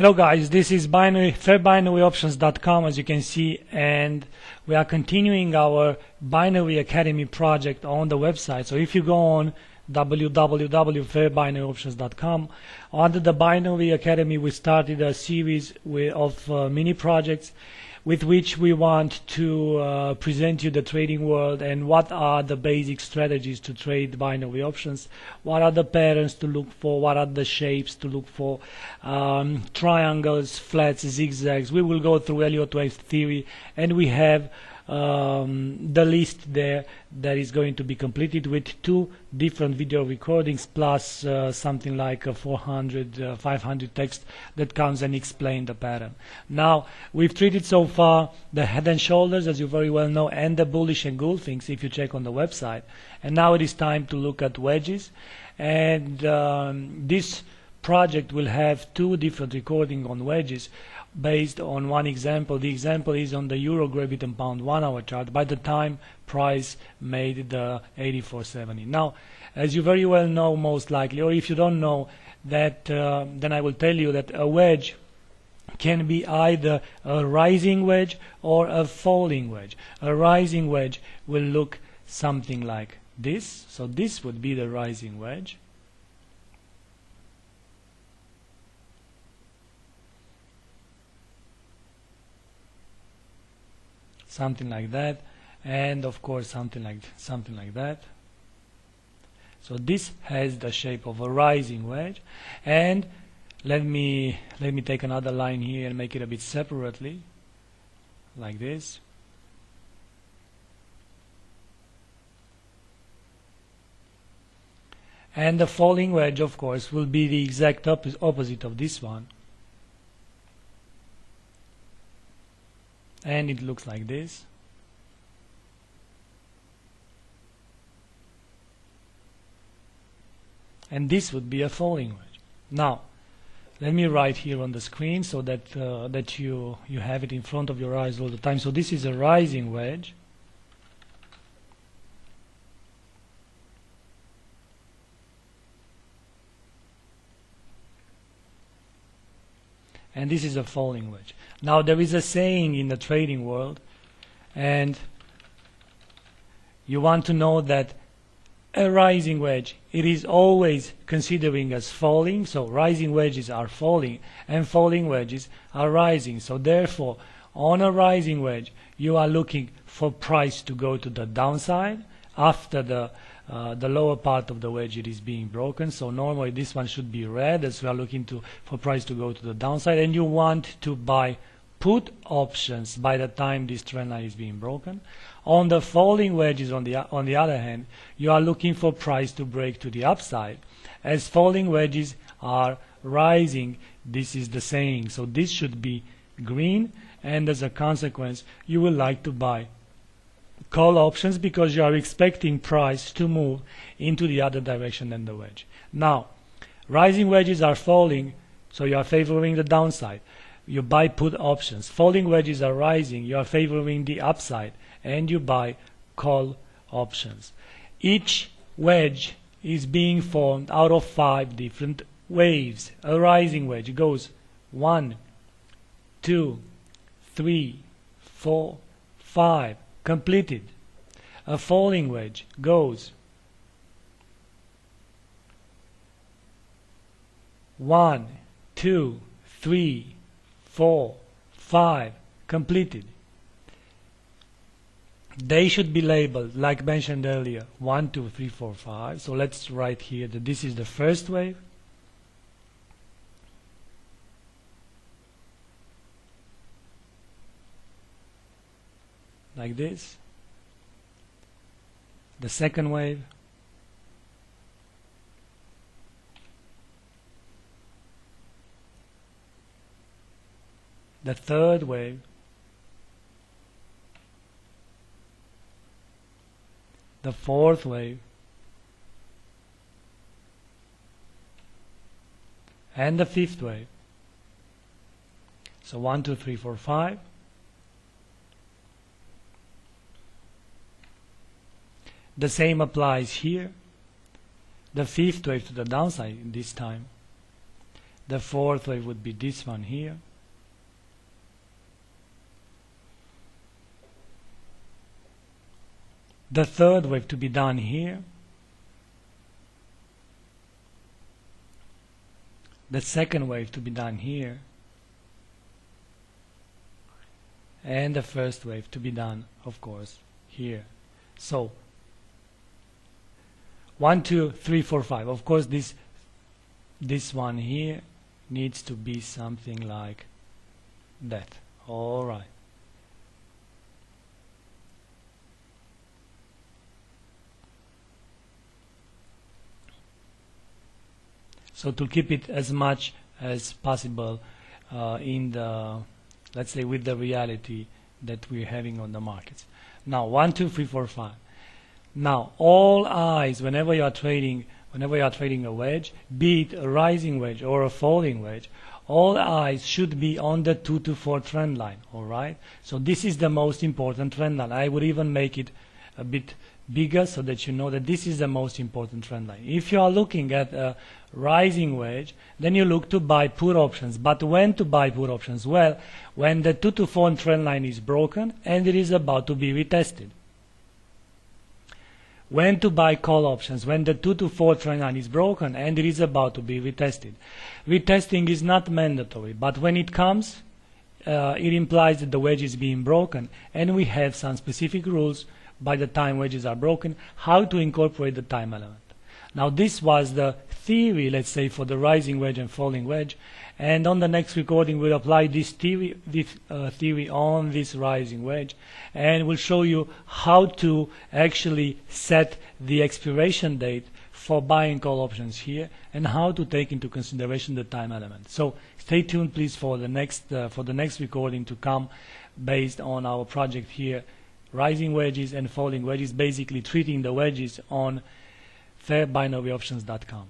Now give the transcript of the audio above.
Hello guys, this is FairBinaryOptions.com, as you can see, and we are continuing our Binary Academy project on the website. So if you go on www.fairbinaryoptions.com, under the Binary Academy we started a series of mini projects with which we want to present you the trading world and what are the basic strategies to trade binary options, what are the patterns to look for, what are the shapes to look for, triangles, flats, zigzags. We will go through Elliott wave theory, and we have the list there that is going to be completed with 2 different video recordings plus something like 400 500 text that comes and explain the pattern. Now we've treated so far the head and shoulders, as you very well know, and the bullish engulfings if you check on the website, and now it is time to look at wedges. And this project will have 2 different recordings on wedges based on one example. The example is on the Euro Gravit and Pound 1 hour chart by the time price made the 84.70. Now, as you very well know, most likely, or if you don't know that, then I will tell you that a wedge can be either a rising wedge or a falling wedge. A rising wedge will look something like this. So this would be the rising wedge. Something like that, and of course something like that. So this has the shape of a rising wedge, and let me take another line here and make it a bit separately, like this. And the falling wedge, of course, will be the exact opposite of this one. And it looks like this. And this would be a falling wedge. Now, let me write here on the screen so that that you have it in front of your eyes all the time. So this is a rising wedge. And this is a falling wedge. Now there is a saying in the trading world, and you want to know that a rising wedge, it is always considering as falling. So rising wedges are falling and falling wedges are rising. So therefore, on a rising wedge, you are looking for price to go to the downside after the lower part of the wedge it is being broken. So normally this one should be red, as we are looking for price to go to the downside, and you want to buy put options by the time this trend line is being broken. On the falling wedges, on the other hand, you are looking for price to break to the upside. As falling wedges are rising, this is the saying. So this should be green, and as a consequence you will like to buy call options because you are expecting price to move into the other direction than the wedge. Now, rising wedges are falling, so you are favoring the downside. You buy put options. Falling wedges are rising, you are favoring the upside, and you buy call options. Each wedge is being formed out of 5 different waves. A rising wedge goes 1, 2, 3, 4, 5. Completed. A falling wedge goes 1, 2, 3, 4, 5. Completed. They should be labeled like mentioned earlier, 1, 2, 3, 4, 5. So let's write here that this is the first wave. Like this. The second wave. The third wave. The fourth wave. And the fifth wave. So 1, 2, 3, 4, 5. The same applies here. The fifth wave to the downside this time. The fourth wave would be this one here. The third wave to be done here. The second wave to be done here. And the first wave to be done, of course, here. So 1, 2, 3, 4, 5. Of course, this one here needs to be something like that. All right. So to keep it as much as possible in the, let's say, with the reality that we're having on the markets. Now 1, 2, 3, 4, 5. Now all eyes, whenever you are trading a wedge, be it a rising wedge or a falling wedge, all eyes should be on the 2 to 4 trend line. All right. So this is the most important trend line. I would even make it a bit bigger so that you know that this is the most important trend line. If you are looking at a rising wedge, then you look to buy put options. But when to buy put options? Well, when the 2 to 4 trend line is broken and it is about to be retested. When to buy call options? When the 2 to 4 trend line is broken and it is about to be retested. Retesting is not mandatory, but when it comes, it implies that the wedge is being broken, and we have some specific rules by the time wedges are broken, how to incorporate the time element. Now this was the theory, let's say, for the rising wedge and falling wedge, and on the next recording we'll apply this theory on this rising wedge, and we'll show you how to actually set the expiration date for buying call options here, and how to take into consideration the time element. So stay tuned please for the next recording to come based on our project here, rising wedges and falling wedges, basically treating the wedges on fairbinaryoptions.com.